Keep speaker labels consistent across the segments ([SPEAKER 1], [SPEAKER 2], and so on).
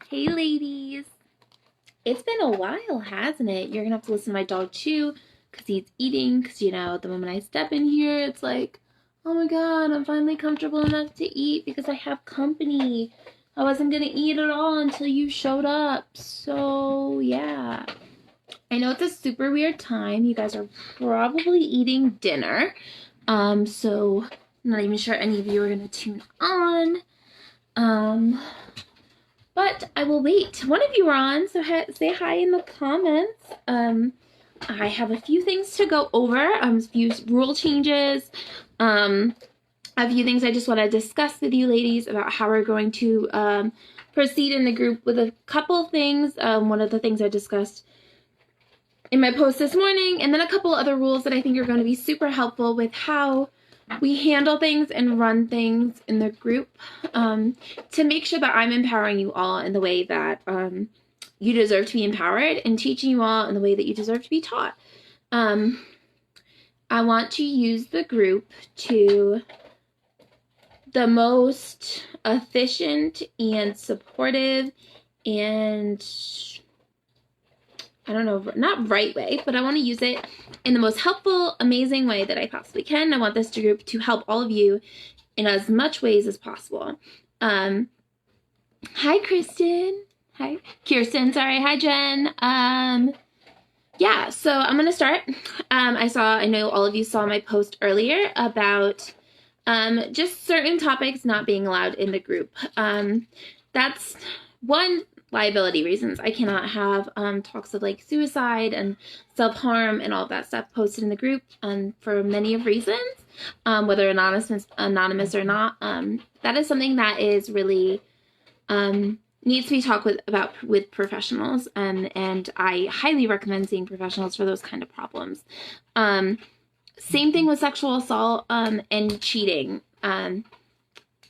[SPEAKER 1] Hey ladies, it's been a while, hasn't it? You're gonna have to listen to my dog chew because he's eating. Because the moment I step in here, it's like, oh my god, I'm finally comfortable enough to eat because I have company. I wasn't gonna eat at all until you showed up. So yeah, I know it's a super weird time. You guys are probably eating dinner. So I'm not even sure any of you are gonna tune on. But I will wait. One of you are on, so say hi in the comments. I have a few things to go over, a few rule changes, a few things I just want to discuss with you ladies about how we're going to proceed in the group with a couple things. One of the things I discussed in my post this morning, and then a couple other rules that I think are going to be super helpful with how we handle things and run things in the group to make sure that I'm empowering you all in the way that you deserve to be empowered and teaching you all in the way that you deserve to be taught. I want to use the group to the most efficient and supportive and I don't know, not right way, but I want to use it in the most helpful, amazing way that I possibly can. I want this group to help all of you in as much ways as possible. Hi, Kristen. Hi, Kirsten. Sorry. Hi, Jen. Yeah, so I'm going to start. I know all of you saw my post earlier about just certain topics not being allowed in the group. That's one, liability reasons. I cannot have talks of like suicide and self-harm and all of that stuff posted in the group for many of reasons, whether anonymous or not. That is something that is really needs to be talked about with professionals, and I highly recommend seeing professionals for those kind of problems. Same thing with sexual assault and cheating.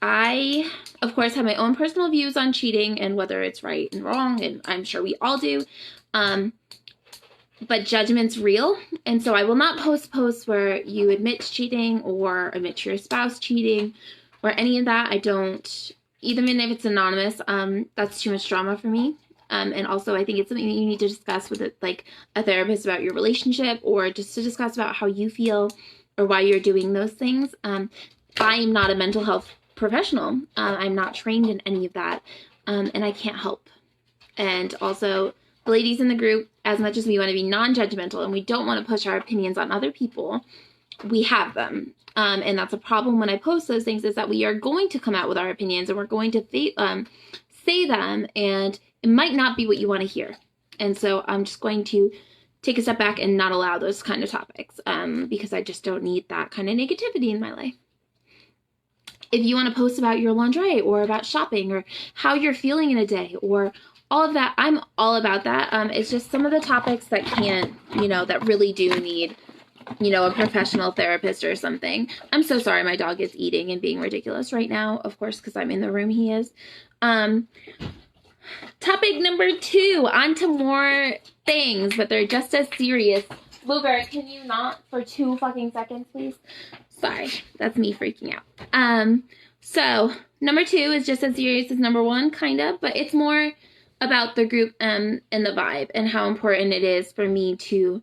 [SPEAKER 1] I, of course, have my own personal views on cheating and whether it's right and wrong, and I'm sure we all do. But judgment's real, and so I will not post posts where you admit to cheating or admit to your spouse cheating or any of that. I don't, even if it's anonymous, that's too much drama for me. And also I think it's something that you need to discuss with like a therapist about your relationship, or just to discuss about how you feel or why you're doing those things. I am not a mental health professional. I'm not trained in any of that, and I can't help. And also, the ladies in the group, as much as we want to be non-judgmental and we don't want to push our opinions on other people, we have them. And that's a problem when I post those things, is that we are going to come out with our opinions and we're going to say them, and it might not be what you want to hear. And so I'm just going to take a step back and not allow those kind of topics, because I just don't need that kind of negativity in my life. If you want to post about your lingerie or about shopping or how you're feeling in a day or all of that, I'm all about that. It's just some of the topics that can't, that really do need, a professional therapist or something. I'm so sorry my dog is eating and being ridiculous right now, of course, because I'm in the room he is. Topic number 2, on to more things, but they're just as serious. Bluebird, can you not for 2 fucking seconds, please? Sorry, that's me freaking out. So number 2 is just as serious as number 1, kind of, but it's more about the group and the vibe and how important it is for me to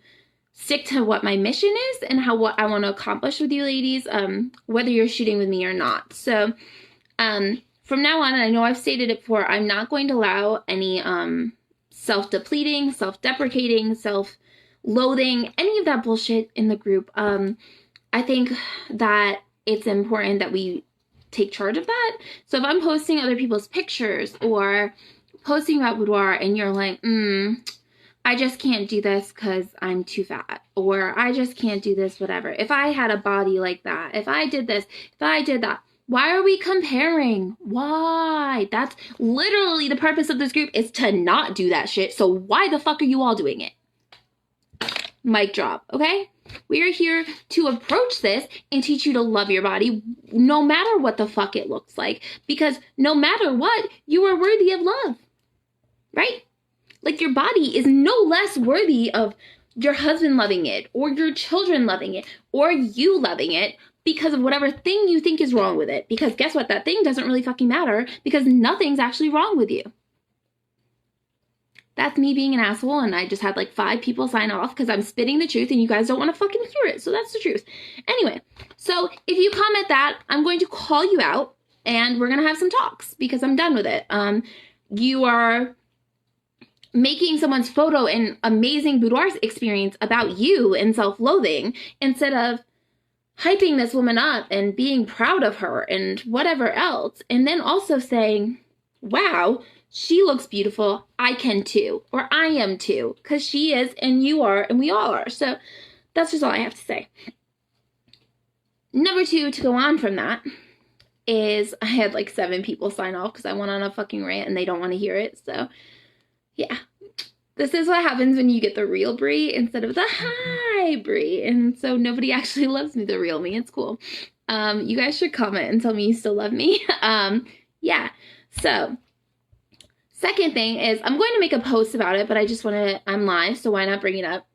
[SPEAKER 1] stick to what my mission is and what I want to accomplish with you ladies, whether you're shooting with me or not. So from now on, and I know I've stated it before, I'm not going to allow any self-depleting, self-deprecating, self-loathing, any of that bullshit in the group. I think that it's important that we take charge of that. So if I'm posting other people's pictures or posting about boudoir and you're like, I just can't do this because I'm too fat, or I just can't do this, whatever. If I had a body like that, if I did this, if I did that, why are we comparing? Why? That's literally the purpose of this group, is to not do that shit. So why the fuck are you all doing it? Mic drop, okay? We are here to approach this and teach you to love your body no matter what the fuck it looks like. Because no matter what, you are worthy of love, right? Like, your body is no less worthy of your husband loving it or your children loving it or you loving it because of whatever thing you think is wrong with it. Because guess what? That thing doesn't really fucking matter because nothing's actually wrong with you. That's me being an asshole, and I just had like 5 people sign off because I'm spitting the truth and you guys don't want to fucking hear it. So that's the truth. Anyway, so if you comment that, I'm going to call you out and we're going to have some talks because I'm done with it. You are making someone's photo an amazing boudoir experience about you and self-loathing instead of hyping this woman up and being proud of her and whatever else. And then also saying, wow, she looks beautiful. I can too. Or I am too. Because she is and you are and we all are. So that's just all I have to say. Number 2, to go on from that, is I had like 7 people sign off because I went on a fucking rant and they don't want to hear it. So yeah, this is what happens when you get the real Brie instead of the hi Brie. And so nobody actually loves me, the real me. It's cool. You guys should comment and tell me you still love me. Yeah. So second thing is I'm going to make a post about it, but I just want to, I'm live, so why not bring it up?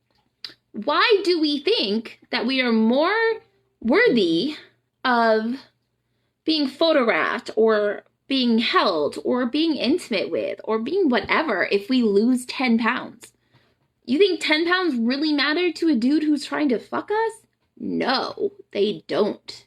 [SPEAKER 1] Why do we think that we are more worthy of being photographed or being held or being intimate with or being whatever if we lose 10 pounds? You think 10 pounds really matter to a dude who's trying to fuck us? No, they don't.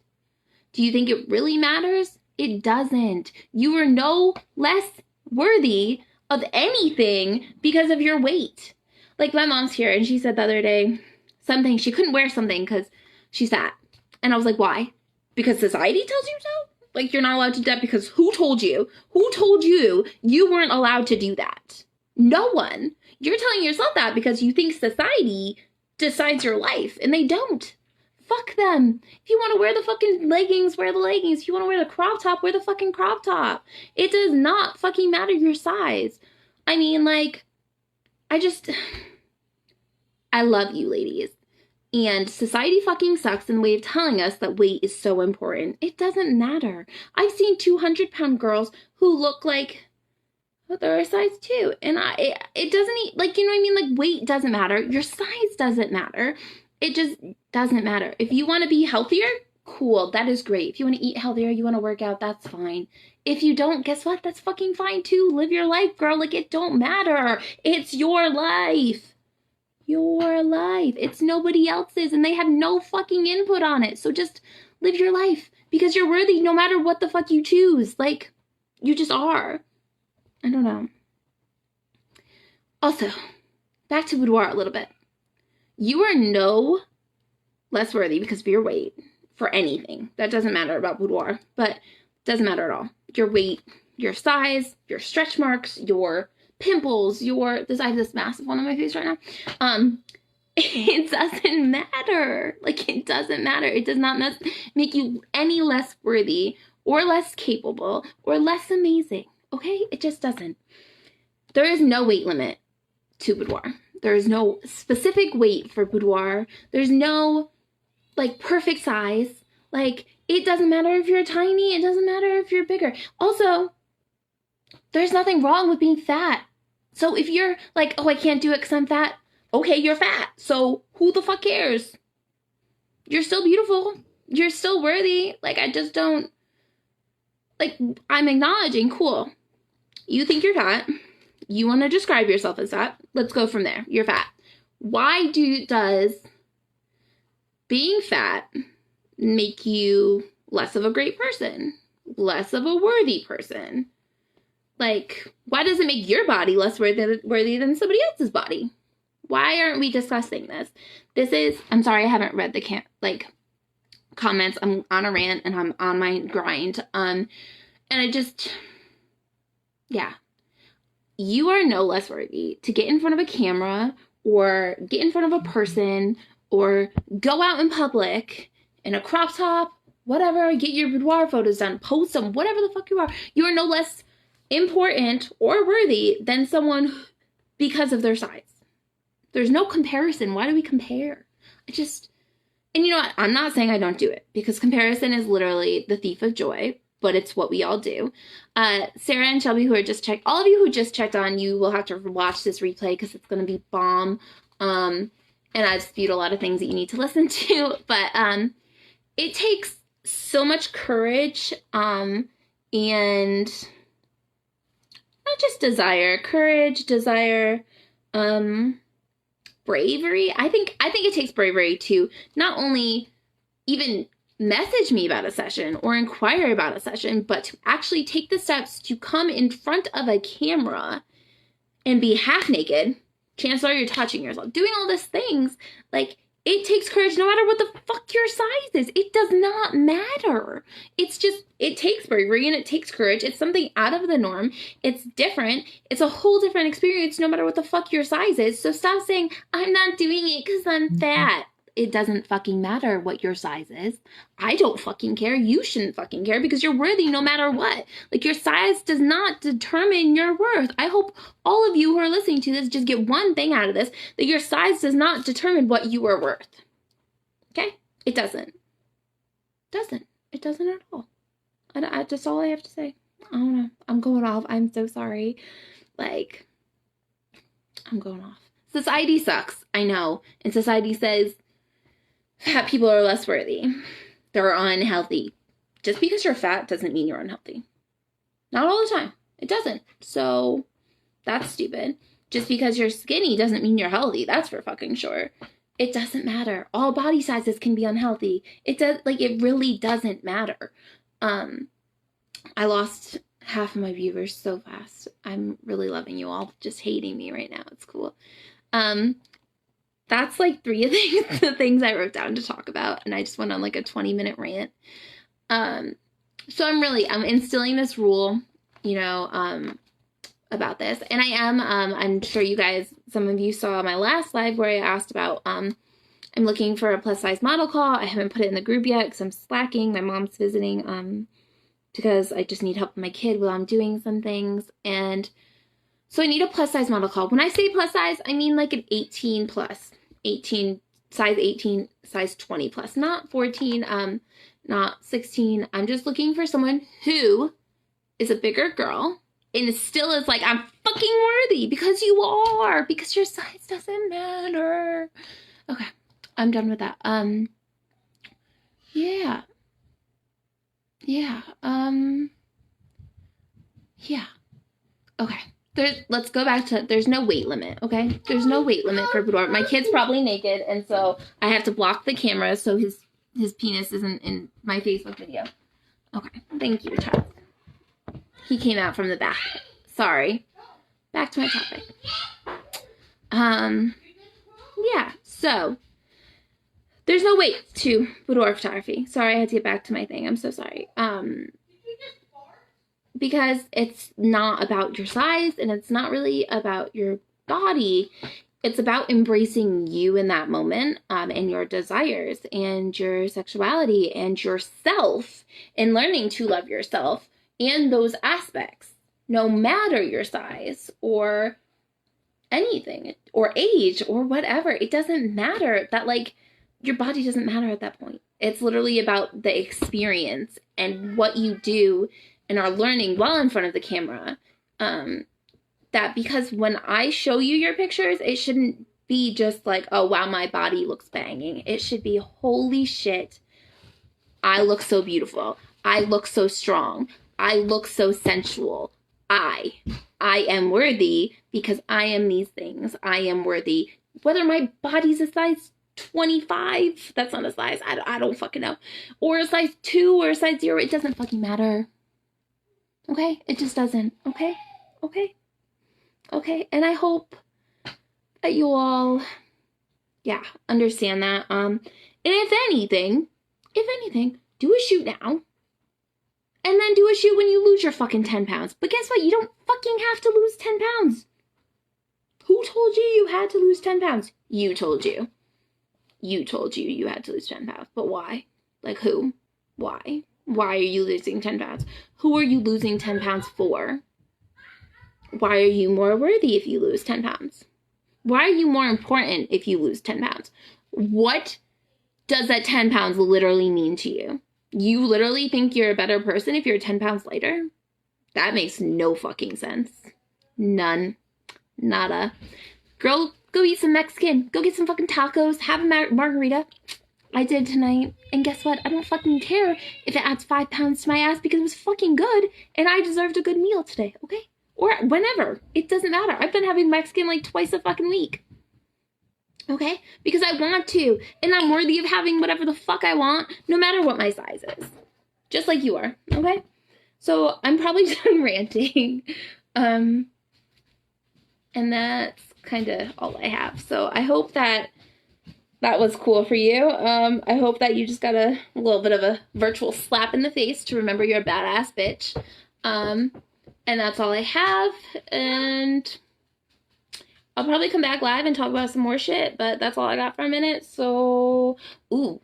[SPEAKER 1] Do you think it really matters? It doesn't. You are no less worthy of anything because of your weight. Like my mom's here and she said the other day something, she couldn't wear something because she's fat. And I was like, why? Because society tells you so? Like, you're not allowed to do that because who told you? Who told you you weren't allowed to do that? No one. You're telling yourself that because you think society decides your life, and they don't. Fuck them. If you want to wear the fucking leggings, wear the leggings. If you want to wear the crop top, wear the fucking crop top. It does not fucking matter your size. I mean, like, I love you, ladies. And society fucking sucks in the way of telling us that weight is so important. It doesn't matter. I've seen 200-pound girls who look like they're a size 2. And it doesn't, like, you know what I mean? Like, weight doesn't matter. Your size doesn't matter. It just doesn't matter. If you want to be healthier, cool. That is great. If you want to eat healthier, you want to work out, that's fine. If you don't, guess what? That's fucking fine too. Live your life, girl. Like, it don't matter. It's your life. Your life. It's nobody else's, and they have no fucking input on it. So just live your life because you're worthy no matter what the fuck you choose. Like, you just are. I don't know. Also, back to boudoir a little bit. You are no less worthy because of your weight for anything. That doesn't matter about boudoir, but it doesn't matter at all. Your weight, your size, your stretch marks, your pimples, I have this massive one on my face right now. It doesn't matter. Like, it doesn't matter. It does not make you any less worthy or less capable or less amazing. Okay? It just doesn't. There is no weight limit to boudoir. There is no specific weight for boudoir. There's no, like, perfect size. Like, it doesn't matter if you're tiny. It doesn't matter if you're bigger. Also, there's nothing wrong with being fat. So if you're like, oh, I can't do it because I'm fat. Okay, you're fat. So who the fuck cares? You're still beautiful. You're still worthy. Like, I just don't, like, I'm acknowledging, cool. You think you're fat. You want to describe yourself as fat. Let's go from there. You're fat. Why does being fat make you less of a great person? Less of a worthy person? Like, why does it make your body less worthy than somebody else's body? Why aren't we discussing this? I'm sorry, I haven't read the comments. I'm on a rant and I'm on my grind. And yeah. You are no less worthy to get in front of a camera or get in front of a person or go out in public in a crop top, whatever, get your boudoir photos done, post them, whatever the fuck you are. You are no less important or worthy than someone because of their size. There's no comparison. Why do we compare? And you know what? I'm not saying I don't do it because comparison is literally the thief of joy, but it's what we all do. Sarah and Shelby, who are just checked, all of you who just checked on, you will have to watch this replay because it's going to be bomb. And I've spewed a lot of things that you need to listen to, but it takes so much courage and not just desire, courage, desire, bravery. I think it takes bravery to not only even message me about a session or inquire about a session, but to actually take the steps to come in front of a camera and be half naked. Chances are you're touching yourself, doing all these things. Like, it takes courage no matter what the fuck your size is. It does not matter. It's just, it takes bravery and it takes courage. It's something out of the norm. It's different. It's a whole different experience no matter what the fuck your size is. So stop saying, I'm not doing it because I'm fat. It doesn't fucking matter what your size is. I don't fucking care. You shouldn't fucking care because you're worthy no matter what. Like, your size does not determine your worth. I hope all of you who are listening to this just get one thing out of this, that your size does not determine what you are worth. Okay? It doesn't. It doesn't at all. That's all I have to say. I don't know. I'm going off. I'm so sorry. Like, I'm going off. Society sucks. I know. And society says fat people are less worthy. They're unhealthy. Just because you're fat doesn't mean you're unhealthy. Not all the time. It doesn't. So that's stupid. Just because you're skinny doesn't mean you're healthy. That's for fucking sure. It doesn't matter. All body sizes can be unhealthy. It really doesn't matter. I lost half of my viewers so fast. I'm really loving you all just hating me right now. It's cool. That's like 3 of the things I wrote down to talk about, and I just went on like a 20-minute rant. So I'm instilling this rule, about this, and I'm sure you guys, some of you saw my last live where I asked about, I'm looking for a plus size model call. I haven't put it in the group yet because I'm slacking. My mom's visiting, because I just need help with my kid while I'm doing some things, and so I need a plus size model call. When I say plus size, I mean like an 18 plus, size 18, size 20 plus, not 14, not 16. I'm just looking for someone who is a bigger girl and still is like, I'm fucking worthy, because you are, because your size doesn't matter. Okay, I'm done with that. Yeah. Okay. Let's go back to, there's no weight limit, okay? There's no weight limit for boudoir. My kid's probably naked, and so I have to block the camera so his penis isn't in my Facebook video. Okay, thank you, child. He came out from the back. Sorry. Back to my topic. Yeah, so there's no weight to boudoir photography. Sorry, I had to get back to my thing. I'm so sorry. Because it's not about your size, and it's not really about your body. It's about embracing you in that moment, and your desires and your sexuality and yourself, and learning to love yourself and those aspects, no matter your size or anything or age or whatever. It doesn't matter. That, like, your body doesn't matter at that point. It's literally about the experience and what you do and are learning while in front of the camera. That because when I show you your pictures, it shouldn't be just like, oh wow, my body looks banging. It should be, holy shit, I look so beautiful. I look so strong. I look so sensual. I am worthy because I am these things. I am worthy. Whether my body's a size 25, that's not a size, I don't fucking know, or a size 2 or a size 0, it doesn't fucking matter. Okay? It just doesn't. Okay? And I hope that you all, understand that. And if anything, do a shoot now. And then do a shoot when you lose your fucking 10 pounds. But guess what? You don't fucking have to lose 10 pounds. Who told you you had to lose 10 pounds? You told you. You told you had to lose 10 pounds. But why? Like, who? Why? Why are you losing 10 pounds? Who are you losing 10 pounds for? Why are you more worthy if you lose 10 pounds? Why are you more important if you lose 10 pounds? What does that 10 pounds literally mean to you? You literally think you're a better person if you're 10 pounds lighter? That makes no fucking sense. None. Nada. Girl, go eat some Mexican. Go get some fucking tacos. Have a margarita. I did tonight, and guess what? I don't fucking care if it adds 5 pounds to my ass because it was fucking good, and I deserved a good meal today, okay? or whenever. It doesn't matter. I've been having Mexican like twice a fucking week. Okay? Because I want to. And I'm worthy of having whatever the fuck I want, no matter what my size is. Just like you are. Okay? So I'm probably done ranting. And that's kind of all I have. So I hope that was cool for you. I hope that you just got a little bit of a virtual slap in the face to remember you're a badass bitch. And that's all I have. And I'll probably come back live and talk about some more shit, but that's all I got for a minute. So, I'll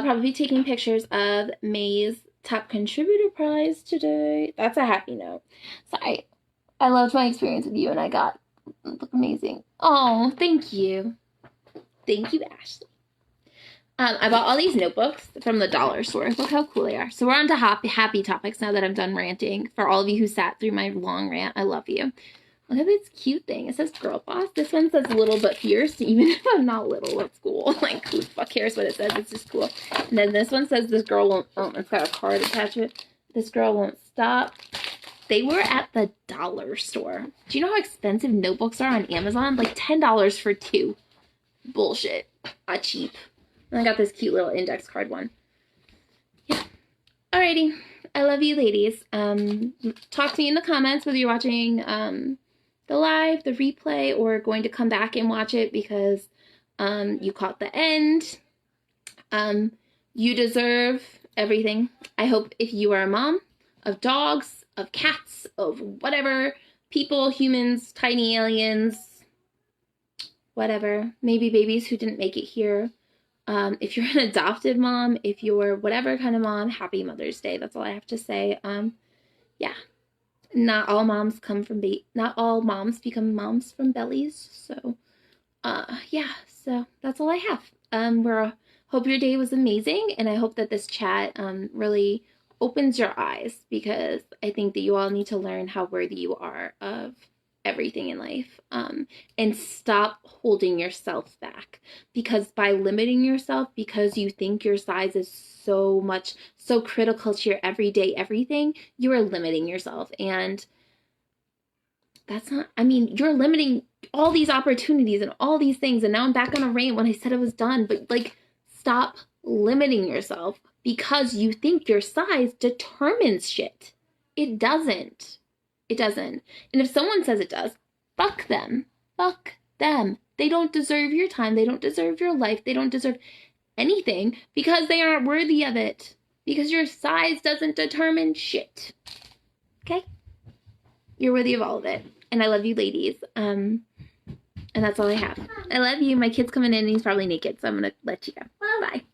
[SPEAKER 1] probably be taking pictures of May's top contributor prize today. That's a happy note. So I loved my experience with you, and I got look amazing. Oh, thank you. Thank you, Ashley. I bought all these notebooks from the dollar store. Look how cool they are. So we're on to happy topics now that I'm done ranting. For all of you who sat through my long rant, I love you. Look at this cute thing. It says girl boss. This one says little but fierce, even if I'm not little. It's cool. Like, who the fuck cares what it says? It's just cool. And then this one says this girl won't, it's got a card attached to it. This girl won't stop. They were at the dollar store. Do you know how expensive notebooks are on Amazon? Like $10 for 2. Bullshit. Not cheap. And I got this cute little index card one. Yeah. Alrighty. I love you ladies. Talk to me in the comments whether you're watching the live, the replay, or going to come back and watch it because you caught the end. You deserve everything. I hope if you are a mom of dogs, of cats, of whatever, people, humans, tiny aliens, whatever, maybe babies who didn't make it here. If you're an adopted mom, if you're whatever kind of mom, happy Mother's Day. That's all I have to say. Yeah. Not all moms come from not all moms become moms from bellies. So, yeah. So that's all I have. Hope your day was amazing, and I hope that this chat really opens your eyes, because I think that you all need to learn how worthy you are of everything in life, and stop holding yourself back, because by limiting yourself because you think your size is so critical to your everyday everything, you are limiting yourself. And that's not, I mean, you're limiting all these opportunities and all these things. And now I'm back on a rant when I said I was done, but like, stop limiting yourself because you think your size determines shit. It doesn't. It doesn't. And if someone says it does, fuck them. Fuck them. They don't deserve your time. They don't deserve your life. They don't deserve anything because they aren't worthy of it. Because your size doesn't determine shit. Okay? You're worthy of all of it. And I love you ladies. And that's all I have. I love you. My kid's coming in and he's probably naked, so I'm going to let you go. Bye.